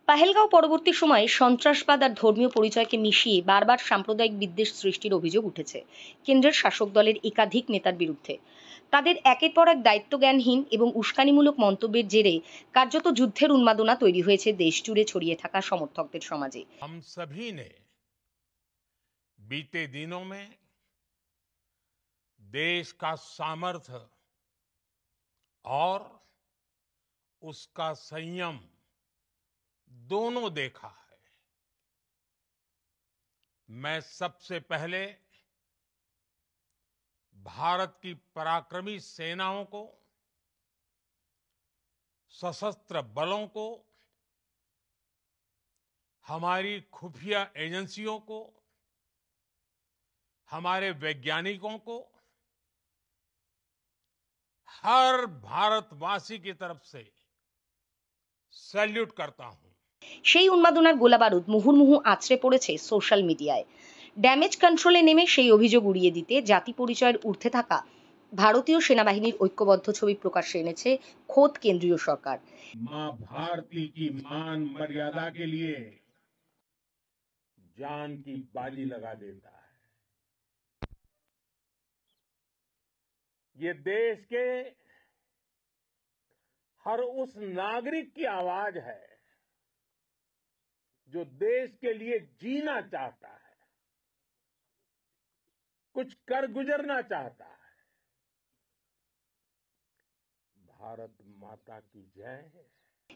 পাহেলগাঁও পরবর্তী সময়ে সন্ত্রাসবাদ আর ধর্মীয় পরিচয়কে মিশিয়ে বারবার সাম্প্রদায়িক বিদ্বেষ সৃষ্টির অভিযোগ উঠেছে কেন্দ্রের শাসক দলের একাধিক নেতার বিরুদ্ধে। তাদের একের পর এক দায়িত্বজ্ঞানহীন এবং উস্কানিমূলক মন্তব্যের জেরে কার্যত যুদ্ধের উন্মাদনা তৈরি হয়েছে দেশ জুড়ে ছড়িয়ে থাকা সমর্থকদের সমাজে। हम सभी ने बीते दिनों में देश का सामर्थ्य और उसका संयम दोनों देखा है। मैं सबसे पहले भारत की पराक्रमी सेनाओं को, सशस्त्र बलों को, हमारी खुफिया एजेंसियों को, हमारे वैज्ञानिकों को, हर भारतवासी की तरफ से सैल्यूट करता हूं। সেই উন্মাদনার গোলাবারুদ মুহুর্মুহু আছড়ে পড়েছে সোশ্যাল মিডিয়ায়। ড্যামেজ কন্ট্রোলে নেমে সেই অভিযোগ উড়িয়ে দিতে জাতি পরিচয়ের ঊর্ধ্বে থাকা ভারতীয় সেনাবাহিনীর ঐক্যবদ্ধ ছবি প্রকাশ্যে এনেছে খোদ কেন্দ্রীয় সরকার। मां भारती की मान मर्यादा के लिए जान की बाजी लगा देता है। ये देश के हर उस नागरिक की आवाज है जो देश के लिए जीना चाहता है, कुछ कर गुजरना चाहता है। भारत माता की जय।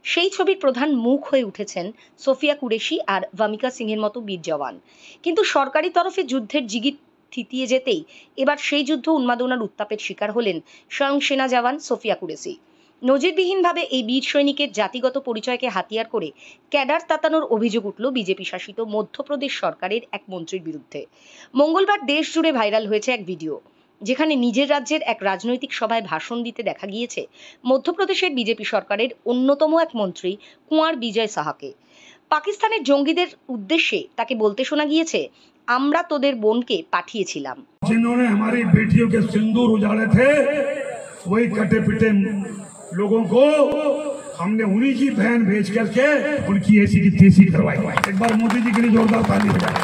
সেই ছবির প্রধান মুখ হয়ে উঠেছেন সোফিয়া কুরেশি আর ভামিকা সিংহের মতো বীর জওয়ান। কিন্তু সরকারি তরফে যুদ্ধের জিগির থিতিয়ে যেতেই এবার সেই যুদ্ধ উন্মাদনার উত্তাপের শিকার হলেন স্বয়ং সেনা জওয়ান সোফিয়া কুরেশি। নজিরবিহীনভাবে এই বীর সৈনিকের জাতিগত পরিচয়কে হাতিয়ার করে ক্যাডার তাতানোর অভিযোগ উঠল বিজেপি শাসিত মধ্যপ্রদেশ সরকারের এক মন্ত্রীর বিরুদ্ধে। মঙ্গলবার দেশ জুড়ে ভাইরাল হয়েছে এক ভিডিও, যেখানে নিজের রাজ্যের এক রাজনৈতিক সভায় ভাষণ দিতে দেখা গিয়েছে মধ্যপ্রদেশের বিজেপি সরকারের অন্যতম এক মন্ত্রী কুঁয়ার বিজয় সাহাকে। পাকিস্তানের জঙ্গিদের উদ্দেশ্যে তাকে বলতে শোনা গিয়েছে, আমরা তোদের বোনকে পাঠিয়েছিলাম। जिन्होंने हमारी बेटियों के सिंदूर उजाड़े थे, वही कटे पिटे लोगों को हमने उन्हीं की बहन भेज करके उनकी ऐसी की तैसी करवाई। एक बार मोदी जी के लिए जोरदार ताली बजाएं।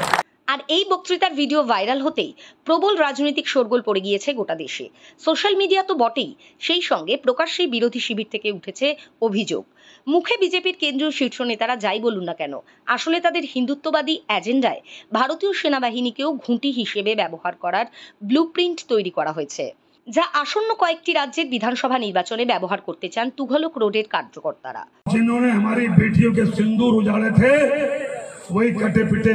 আর এই বক্তৃতার ভিডিও ভাইরাল হতেই প্রবল রাজনৈতিক শোরগোল পড়ে গিয়েছে গোটা দেশে। সোশ্যাল মিডিয়া তো বটেই, সেই সঙ্গে প্রকাশ্যেই বিরোধী শিবির থেকে উঠেছে অভিযোগ। মুখে বিজেপির কেন্দ্রীয় শীর্ষ নেতারা যাই বলুন না কেন, আসলে তাদের হিন্দুত্ববাদী এজেন্ডায় ভারতীয় সেনাবাহিনীকেও ঘুঁটি হিসেবে ব্যবহার করার ব্লুপ্রিন্ট তৈরি করা হয়েছে, যা আসন্ন কয়েকটি রাজ্যের বিধানসভা নির্বাচনে ব্যবহার করতে চান তুঘলক রোডের কার্যকর্তারা। जिन्होंने हमारी बेटियों के सिंदूर उजाड़े थे, वही कटे पिटे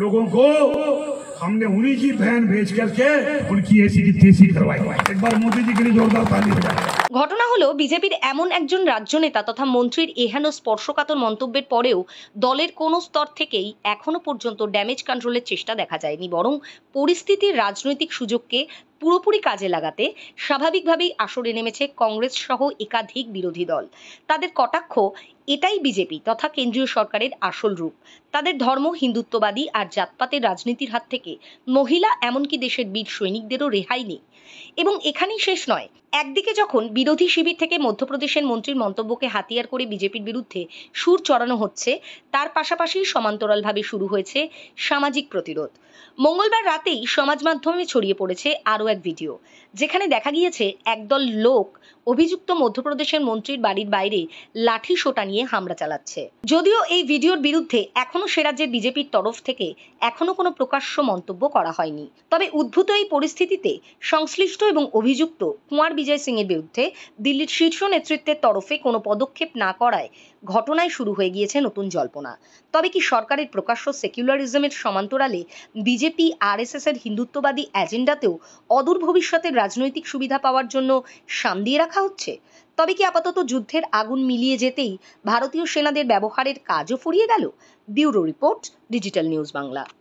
लोगों को हमने उन्हीं की बहन भेज करके उनकी ऐसी की तैसी करवाई। एक बार मोदी जी के लिए जोरदार ताली बजाएं। ঘটনা হলো, বিজেপির এমন একজন রাজ্য নেতা তথা মন্ত্রীর এহেন স্পর্শকাতর মন্তব্যের পরেও দলের কোনো স্তর থেকেই এখনো পর্যন্ত ড্যামেজ কন্ট্রোলের চেষ্টা দেখা যায়নি, বরং পরিস্থিতির রাজনৈতিক সুযোগকে পুরোপুরি কাজে লাগাতে স্বাভাবিকভাবেই আসরে নেমেছে কংগ্রেস সহ একাধিক বিরোধী দল। তাদের কটাক্ষ, এটাই বিজেপি তথা কেন্দ্রীয় সরকারের আসল রূপ। তাদের ধর্ম হিন্দুত্ববাদী আর জাতপাতের রাজনীতির হাত থেকে মহিলা এমনকি দেশের বীর সৈনিকদেরও রেহাই নেই। এবং এখানেই শেষ নয়, একদিকে যখন বিরোধী শিবির থেকে মধ্যপ্রদেশের মন্ত্রীর মন্তব্যকে হাতিয়ার করে বিজেপির বিরুদ্ধে সুর চড়ানো হচ্ছে, তার পাশাপাশি সমান্তরালভাবে শুরু হয়েছে সামাজিক প্রতিরোধ। মঙ্গলবার রাতেই সমাজ মাধ্যমে ছড়িয়ে পড়েছে আরও এক ভিডিও, যেখানে দেখা গিয়েছে একদল লোক অভিযুক্ত মধ্যপ্রদেশের মন্ত্রীর বাড়ির বাইরে লাঠি সোটা নিয়ে হামলা চালাচ্ছে। যদিও এই ভিডিওর বিরুদ্ধে এখনো সে রাজ্যের বিজেপির তরফ থেকে এখনো কোনো প্রকাশ্য মন্তব্য করা হয়নি। তবে উদ্ভূত এই পরিস্থিতিতে সংশ্লিষ্ট এবং অভিযুক্ত কুঁয়ার বিজয় সিং এর বিরুদ্ধে দিল্লির শীর্ষ নেতৃত্বের তরফে কোনো পদক্ষেপ না করায় ঘটনায় শুরু হয়ে গিয়েছে নতুন জল্পনা। তবে কি সরকারের প্রকাশ্য সেকুলারিজমের সমান্তরালে বিজেপি আরএসএস এর হিন্দুত্ববাদী এজেন্ডাতেও অদূর ভবিষ্যতের রাজনৈতিক সুবিধা পাওয়ার জন্য সাম দিয়ে রাখা হচ্ছে? তবে কি আপাতত যুদ্ধের আগুন মিলিয়ে যেতেই ভারতীয় সেনাদের ব্যবহারের কাজও ফুরিয়ে গেল? Bureau report, digital news Bangla.